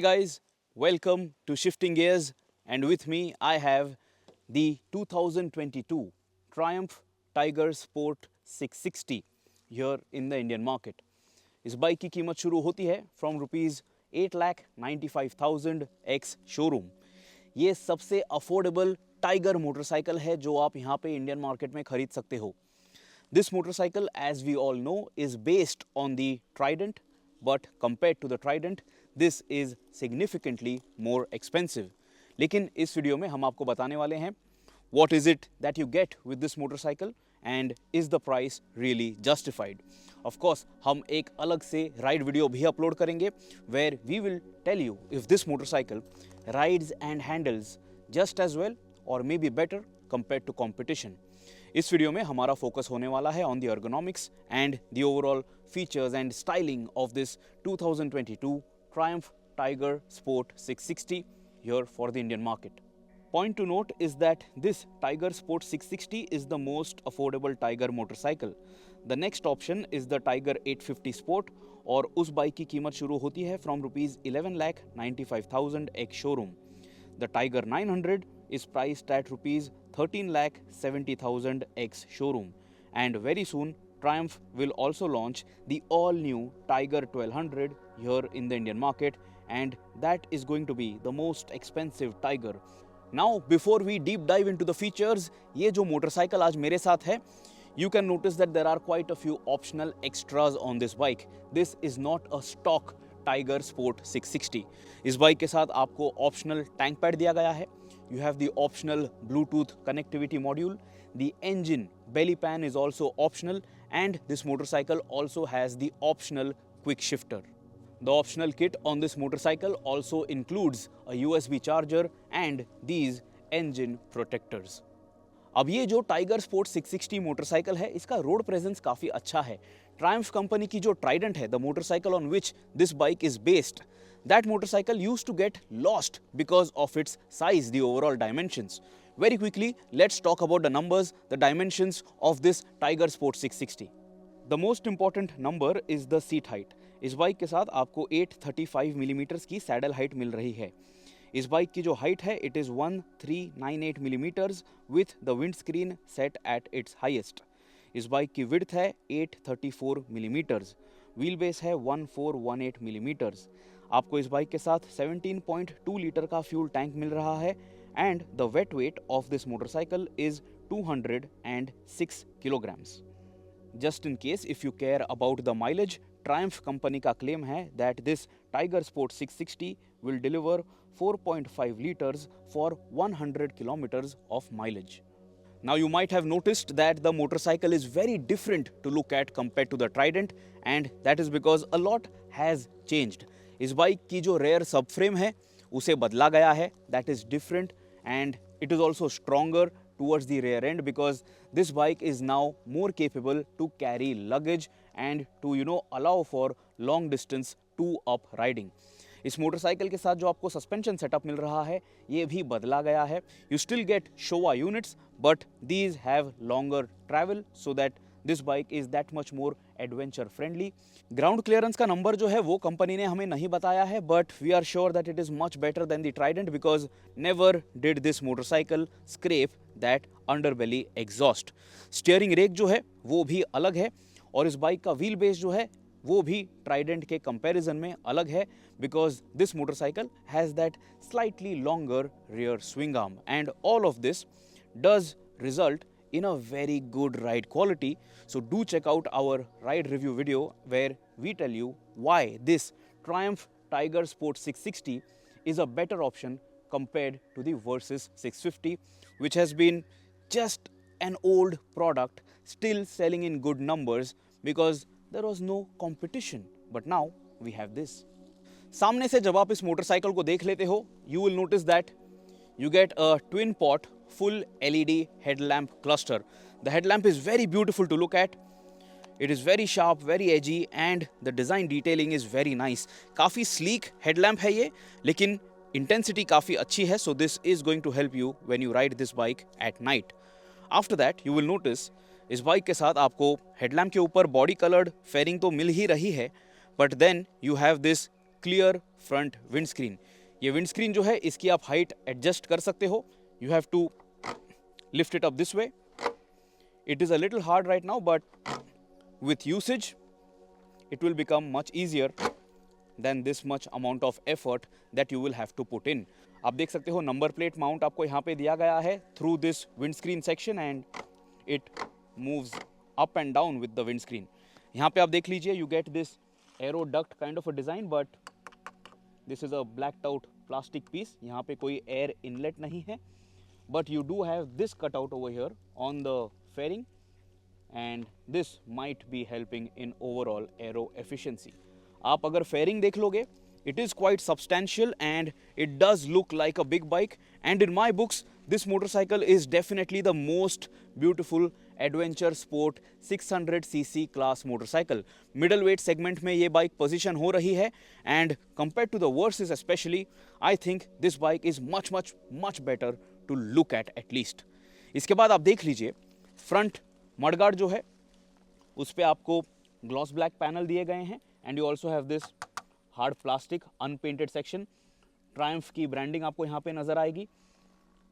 Hi guys, welcome to Shifting Gears, and with me I have the 2022 Triumph Tiger Sport 660 here in the Indian market. इस bike की कीमत शुरू होती है from rupees 8,95,000 ex showroom. ये सबसे affordable tiger motorcycle है जो आप यहाँ पे इंडियन मार्केट में खरीद सकते हो। This motorcycle, as we all know, is based on the Trident, but compared to the Trident, this is significantly more expensive. लेकिन इस वीडियो में हम आपको बताने वाले हैं what is it that you get with this motorcycle and is the price really justified. Of course, हम एक अलग से राइड वीडियो भी अपलोड करेंगे where we will tell you if this motorcycle rides and handles just as well or maybe better compared to competition. इस video में हमारा focus होने वाला है on the ergonomics and the overall features and styling of this 2022 Triumph Tiger Sport 660 here for the Indian market. Point to note is that this Tiger Sport 660 is the most affordable Tiger motorcycle. The next option is the Tiger 850 Sport और उस bike की कीमत शुरू होती है from rupees 11,95,000 एक showroom. The Tiger 900 is priced at rupees 13,70,000 ex showroom, and very soon Triumph will also launch the all new Tiger 1200 here in the Indian market, and that is going to be the most expensive Tiger. Now before we deep dive into the features, ये जो motorcycle आज मेरे साथ है, you can notice that there are quite a few optional extras on this bike. This is not a stock Tiger Sport 660. इस bike के साथ आपको ऑप्शनल टैंक पैड दिया गया है. You have the optional Bluetooth connectivity module. The engine belly pan is also optional, and this motorcycle also has the optional quick shifter. The optional kit on this motorcycle also includes a USB charger and these engine protectors. अब ये जो tiger Sport 660 motorcycle है, इसका road presence काफ़ी अच्छा है. Triumph company की जो ट्राइडेंट है, the motorcycle on which this bike is based, that motorcycle used to get lost because of its size, the overall dimensions. Very quickly, let's talk about the numbers, the dimensions of this Tiger Sport 660. The most important number is the seat height. इस bike के साथ आपको 835 millimetres की saddle height मिल रही है. इस bike की जो हाइट है, it is 1398 millimetres with the wind screen set at its highest. इस बाइक की विड्थ है 834 मिलीमीटर्स. व्हील बेस है 1418 मिलीमीटर्स. आपको इस बाइक के साथ 17.2 लीटर का फ्यूल टैंक मिल रहा है and the weight weight of this motorcycle is 206 kilograms. Just in case if you care about the mileage, Triumph company का क्लेम है that this Tiger Sport 660 will deliver 4.5 liters for 100 kilometers of mileage. Now you might have noticed that the motorcycle is very different to look at compared to the Trident, and that is because a lot has changed. इस bike की जो rare subframe है उसे बदला गया है. That is different, and it is also stronger towards the rear end because this bike is now more capable to carry luggage and to allow for long distance two-up riding. इस motorcycle के साथ जो आपको suspension setup मिल रहा है, ये भी बदला गया है. You still get Showa units, but these have longer travel so that this bike is that much more adventure friendly. Ground clearance का नंबर जो है वो कंपनी ने हमें नहीं बताया है, but we are sure that it is much better than the Trident because never did this motorcycle scrape that underbelly exhaust. Steering rake जो है वो भी अलग है, और इस बाइक का व्हील बेस जो है वो भी ट्राइडेंट के कंपैरिजन में अलग है because this motorcycle has that slightly longer rear swing arm, and all of this does result in a very good ride quality. So do check out our ride review video where we tell you why this Triumph Tiger Sport 660 is a better option compared to the Versys 650, which has been just an old product still selling in good numbers because there was no competition. But now we have this. सामने से जब आप इस motorcycle को देख लेते हो, you will notice that you get a twin pot full LED headlamp cluster. The headlamp is very beautiful to look at. It is very sharp, very edgy, and the design detailing is very nice. काफ़ी sleek headlamp है ये, लेकिन intensity काफ़ी अच्छी है, so this is going to help you when you ride this bike at night. After that, you will notice इस bike के साथ आपको हेडलैम्प के ऊपर बॉडी कलर्ड फेयरिंग तो मिल ही रही है, but then you have this clear front windscreen. ये विंडस्क्रीन जो है इसकी आप हाइट एडजस्ट कर सकते हो। You have to lift it up this way. It is a little hard right now, but with usage it will become much easier than this much amount of effort that you will have to put in. आप देख सकते हो number plate mount आपको यहाँ पे दिया गया है through this windscreen section and it moves up and down with the windscreen. यहाँ पे आप देख लीजिए, you get this aero duct kind of a design, but this is a blacked out plastic piece. यहाँ पे कोई एयर इनलेट नहीं है, but you do have this cut out over here on the fairing, and this might be helping in overall aero efficiency. आप अगर fairing देख लोगे, it is quite substantial and it does look like a big bike, and in my books this motorcycle is definitely the most beautiful adventure sport 600cc class motorcycle. middleweight segment में ये bike position हो रही है, and compared to the Versys especially, I think this bike is much better to look at least. इसके बाद आप देख लीजिए front मडगार्ड जो है उस पे आपको ग्लॉस ब्लैक पैनल दिए गए हैं, and you also have this hard plastic unpainted section. Triumph की ब्रांडिंग आपको यहाँ पे नजर आएगी।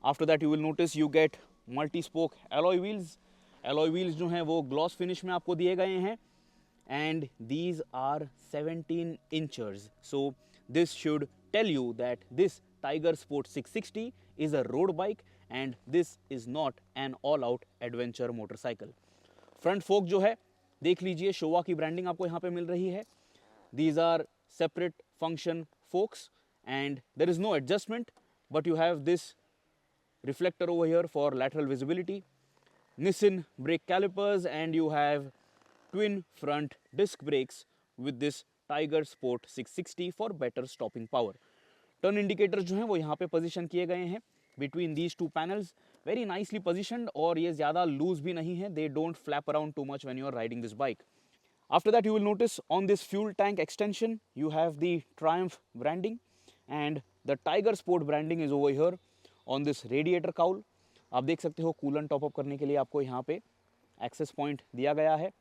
After that you will notice you gate multi spoke alloy wheels. Alloy wheels जो हैं वो ग्लॉस फिनिश में आपको दिए गए हैं, and these are 17 inches. So this should tell you that this Tiger Sport 660 is a road bike and this is not an all out adventure motorcycle. Front फोक जो है देख लीजिए, शोवा की ब्रांडिंग आपको यहाँ पे मिल रही है। These are separate function forks and there is no adjustment, but you have this reflector over here for lateral visibility. Nissin brake calipers, and you have twin front disc brakes with this Tiger Sport 660 for better stopping power. Turn indicator जो हैं वो यहाँ पे position किए गए हैं between these two panels, very nicely positioned, और ये ज़्यादा लूज भी नहीं है। They don't flap around too much when you are riding this bike. After that you will notice on this fuel tank extension you have the Triumph branding and the Tiger Sport branding is over here on this radiator cowl. आप देख सकते हो कूलन top up करने के लिए आपको यहाँ पे एक्सेस पॉइंट दिया गया है।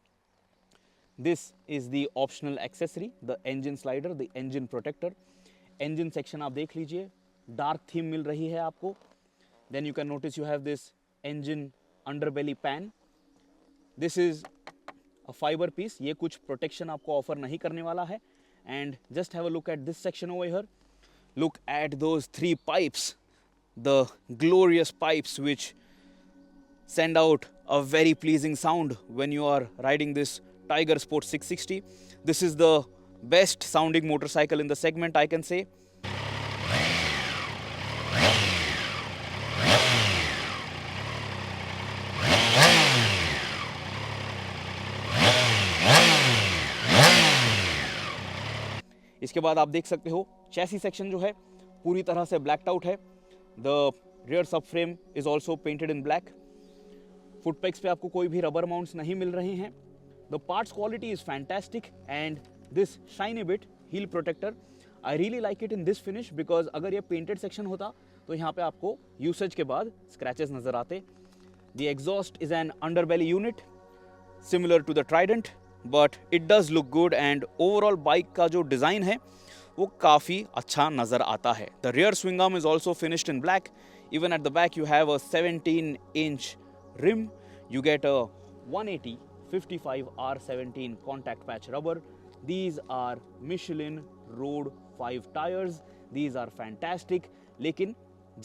This is the optional accessory, the engine slider, the engine protector. Engine section आप देख लीजिए, डार्क थीम मिल रही है आपको। Then you can notice you have this engine underbelly pan. This is a fibre piece, ये कुछ प्रोटेक्शन आपको ऑफर नहीं करने वाला है। And just have a look at this section over here, look at those 3 pipes, the glorious pipes which send out a very pleasing sound when you are riding this Tiger Sport 660. This is the best sounding motorcycle in the segment, I can say. इसके बाद आप देख सकते हो chassis section जो है पूरी तरह से ब्लैक्ड आउट है। द रियर सब frame is also painted in black. Foot pegs पे आपको कोई भी रबर माउंट्स नहीं मिल रहे हैं। The parts quality is fantastic and this shiny bit heel protector, I really like it in this finish, because अगर ये पेंटेड सेक्शन होता तो यहाँ पे आपको यूसेज के बाद स्क्रैचेस नजर आते। The exhaust is an underbelly unit similar to the Trident, but it does look good and overall bike का जो डिज़ाइन है वो काफ़ी अच्छा नज़र आता है। The rear swing arm is also finished in black. Even at the back you have a 17-inch rim. You get a 180 55 R17 contact patch rubber. These are Michelin Road 5 tires. These are fantastic. लेकिन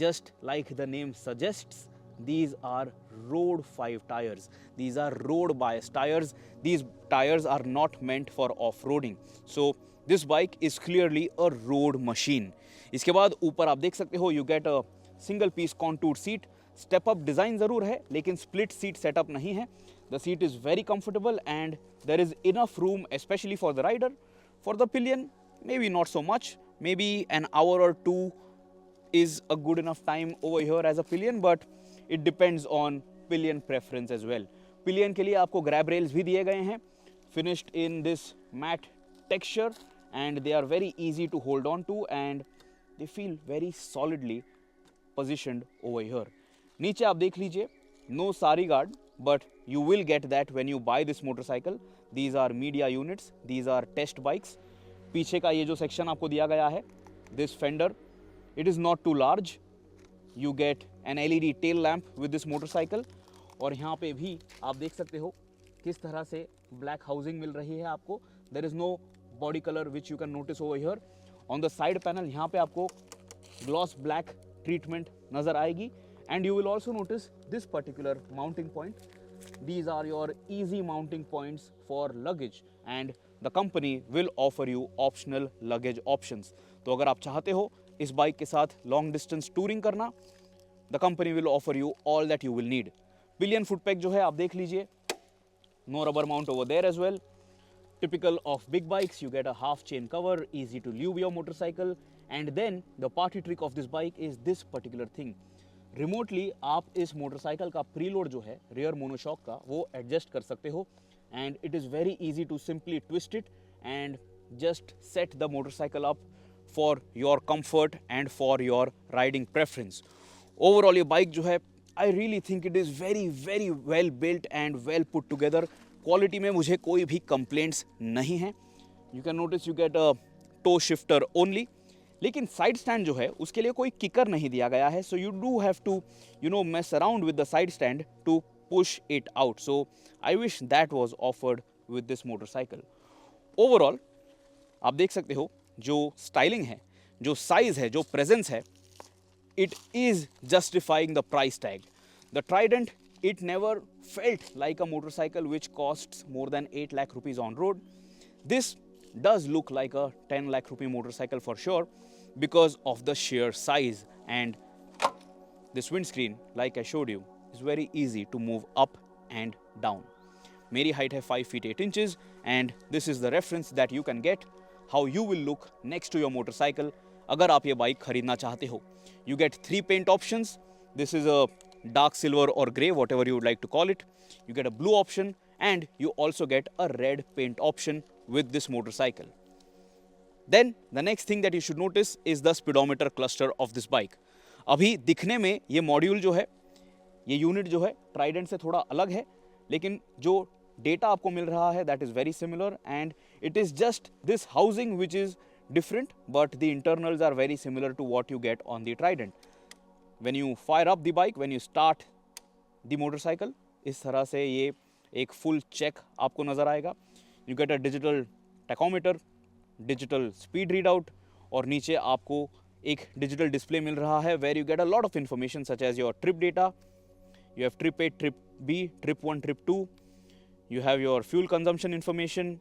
just like the name suggests, these are Road 5 tires. These are road bias tires. These tires are not meant for off-roading. So this bike is clearly a road machine. इसके बाद ऊपर आप देख सकते हो you get a single piece contoured seat. Step up design ज़रूर है लेकिन स्प्लिट सीट सेटअप नहीं है। The seat is very comfortable and there is enough room especially for the rider. For the pillion may be not so much, may be an hour और 2 is a good enough time over here as a pillion, but it depends on pillion preference as well. Pillion के लिए आपको grab rails भी दिए गए हैं, finished in this matte texture, and they are very easy to hold on to and they feel very solidly positioned over here. नीचे आप देख लीजिए, no sari guard, but you will get that when you buy this motorcycle. These are media units, these are test bikes. पीछे का ये जो section आपको दिया गया है, this fender, it is not too large. You get an LED tail lamp with this motorcycle. और यहाँ पे भी आप देख सकते हो किस तरह से ब्लैक हाउसिंग मिल रही है आपको. There is no body colour which you can notice over here. On the side panel यहाँ पे आपको ग्लॉस ब्लैक ट्रीटमेंट नज़र आएगी. And you will also notice this particular mounting point. These are your easy mounting points for luggage and the company will offer you optional luggage options. तो अगर आप चाहते हो इस बाइक के साथ लॉन्ग डिस्टेंस टूरिंग करना, the company will offer you all that you will need. Pillion foot peg जो है आप देख लीजिए, no rubber mount over there as well. Typical of big bikes, you get a half chain cover, easy to lube your motorcycle. And then the party trick of this bike is this particular thing. Remotely आप इस motorcycle का preload जो है rear monoshock का वो adjust कर सकते हो. And it is very easy to simply twist it and just set the motorcycle up for your comfort and for your riding preference. Overall ये बाइक जो है, I really think it is very very well built and well put together. Quality में मुझे कोई भी complaints नहीं हैं. You can notice you get a toe shifter only. लेकिन साइड स्टैंड जो है उसके लिए कोई किकर नहीं दिया गया है. So you do have to mess around with the side stand to push it out. So I wish that was offered with this motorcycle. Overall आप देख सकते हो जो स्टाइलिंग है, जो साइज है, जो प्रेजेंस है, it is justifying the price tag. The Trident, it never felt like a motorcycle which costs more than 8 lakh rupees on road. This does look like a 10 lakh rupee motorcycle for sure because of the sheer size, and this windscreen, like I showed you, is very easy to move up and down. मेरी height है 5 feet 8 inches and this is the reference that you can get how you will look next to your motorcycle अगर आप ये bike खरीदना चाहते हो. You get 3 paint options. This is a dark silver or grey, whatever you would like to call it. You get a blue option and you also get a red paint option with this motorcycle. Then the next thing that you should notice is the speedometer cluster of this bike. अभी दिखने में ये module जो है, ये unit जो है Trident से थोड़ा अलग है, लेकिन जो डेटा आपको मिल रहा है that is very similar and it is just this housing which is different, but the internals are very similar to what you get on the Trident. When you fire up the bike, when you start the motorcycle, इस तरह से ये एक full check आपको नज़र आएगा. You get a digital tachometer, digital speed readout और नीचे आपको एक digital display मिल रहा है where you get a lot of information such as your trip data. You have trip A, trip B, trip 1, trip 2. You have your fuel consumption information.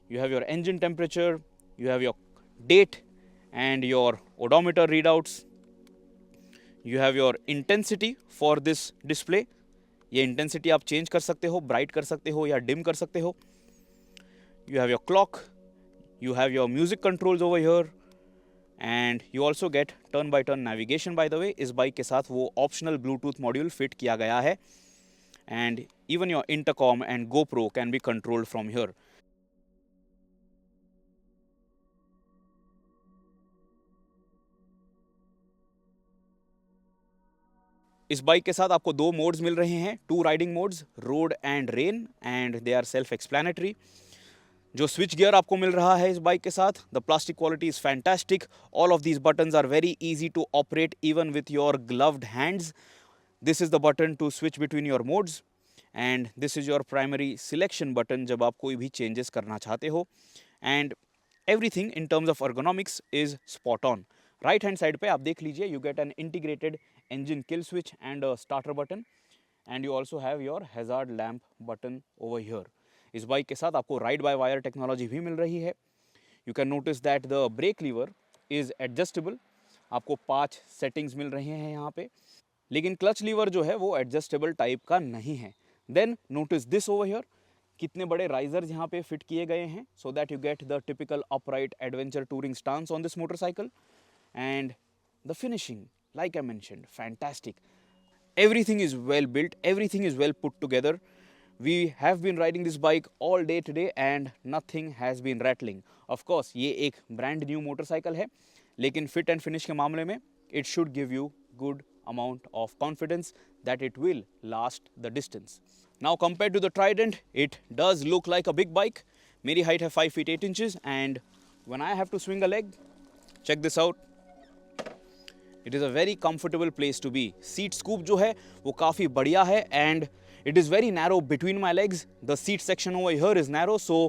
You have your engine temperature. You have your date and your odometer readouts. You have your intensity for this display. ये intensity आप change कर सकते हो, bright कर सकते हो या dim कर सकते हो. You have your clock. You have your music controls over here. And you also get turn by turn navigation by the way. इस बाइक के साथ वो optional Bluetooth module fit किया गया है. And even your intercom and GoPro can be controlled from here. इस bike के साथ आपको 2 मोड्स मिल रहे हैं, 2 riding modes, road and rain, and they are self explanatory. जो स्विच गियर आपको मिल रहा है इस बाइक के साथ, the plastic quality is fantastic. All of these buttons are very easy to operate even with your gloved hands. This is the button to switch between your modes and this is your primary selection button जब आप कोई भी changes करना चाहते हो. And everything in terms of ergonomics is spot on. Right hand side पे आप देख लीजिए, you get an integrated engine kill switch and a starter button, and you also have your hazard lamp button over here. इस bike के साथ आपको ride by wire technology भी मिल रही है. You can notice that the brake lever is adjustable. आपको 5 settings मिल रहे हैं यहाँ पे, लेकिन क्लच लीवर जो है वो एडजस्टेबल टाइप का नहीं है. Then notice this over here, कितने बड़े राइजर्स यहाँ पे फिट किए गए हैं so that you get the typical upright adventure touring stance on this motorcycle. And the finishing, like I mentioned, fantastic. Everything is well built, everything is well put together. We have been riding this bike all day today and nothing has been rattling. Of course, ये एक brand new motorcycle है, लेकिन fit and finish के मामले में it should give you good amount of confidence that it will last the distance. Now compared to the Trident, it does look like a big bike. मेरी height है 5 feet 8 inches and when I have to swing a leg, check this out. It is a very comfortable place to be. Seat scoop जो है वो काफ़ी बढ़िया है and it is very narrow between my legs. The seat section over here is narrow, so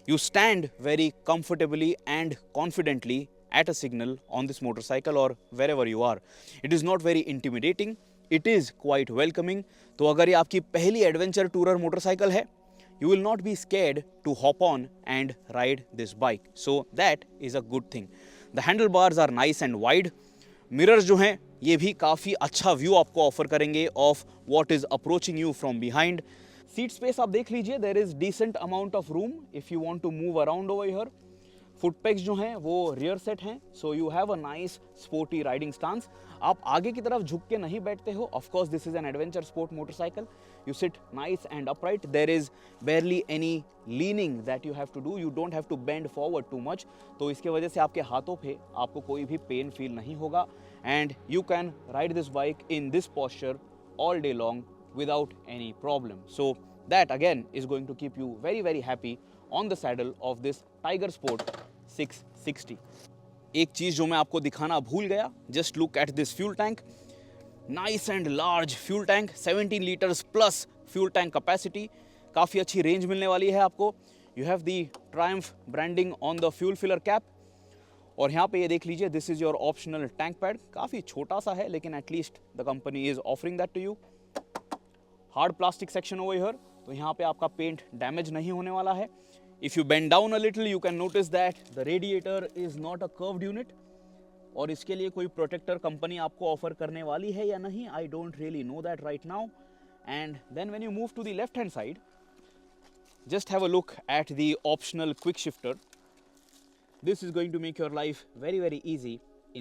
you stand very comfortably and confidently at a signal on this motorcycle or wherever you are. It is not very intimidating. It is quite welcoming. तो अगर ये आपकी पहली adventure tourer motorcycle है, you will not be scared to hop on and ride this bike. So that is a good thing. The handlebars are nice and wide. Mirrors जो हैं ये भी काफ़ी अच्छा व्यू आपको ऑफर करेंगे of what is approaching you from behind. Seat space आप देख लीजिए, there is decent amount of room if you want to move around over here. Foot pegs जो हैं वो रियर सेट हैं, so you have a nice sporty riding stance. आप आगे की तरफ झुक के नहीं बैठते हो. Of course this is an adventure sport motorcycle. You sit nice and upright. There is barely any leaning that you have to do. You don't have to bend forward too much. तो इसके वजह से आपके हाथों पे आपको कोई भी पेन फील नहीं होगा. And you can ride this bike in this posture all day long without any problem. So that again is going to keep you very happy on the saddle of this Tiger Sport 660. एक चीज़ जो मैं आपको दिखाना भूल गया, just look at this fuel tank. Nice and large fuel tank, 17 liters plus fuel tank capacity. काफ़ी अच्छी range मिलने वाली है आपको. You have the Triumph branding on the fuel filler cap. और यहाँ पे ये देख लीजिए, this is your optional tank pad. काफ़ी छोटा सा है लेकिन at least the company is offering that to you. Hard plastic section over here, तो यहाँ पे आपका पेंट डैमेज नहीं होने वाला है. If you bend down a little you can notice that the radiator is not a curved unit. और इसके लिए कोई प्रोटेक्टर कंपनी आपको ऑफर करने वाली है या नहीं, I don't really know that right now. And then when you move to the left hand side, just have a look at the optional quick shifter. This is going to make your life very easy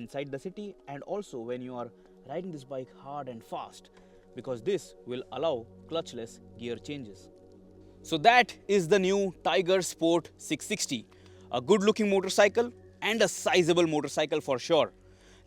inside the city and also when you are riding this bike hard and fast, because this will allow clutchless gear changes. So that is the new Tiger Sport 660. A good looking motorcycle and a sizable motorcycle for sure.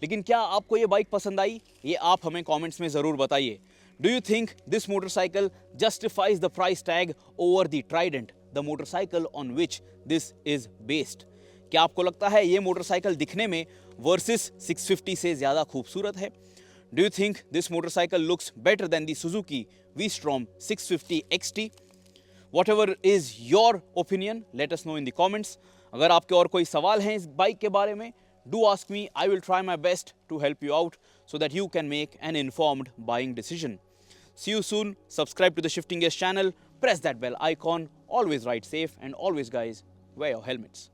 लेकिन क्या आपको ये bike पसंद आई? ये आप हमें comments में ज़रूर बताइए. Do you think this motorcycle justifies the price tag over the Trident, the motorcycle on which this is based? क्या आपको लगता है ये मोटरसाइकिल दिखने में वर्सेस 650 से ज़्यादा खूबसूरत है? Do you think this motorcycle looks better than the Suzuki V-Strom 650 XT? Whatever is your opinion, let us know in the comments. अगर आपके और कोई सवाल हैं इस बाइक के बारे में, do ask me. I will try my best to help you out so that you can make an informed buying decision. See you soon. Subscribe to the Shifting Gears channel. Press that bell icon. Always ride safe and always, guys, wear your helmets.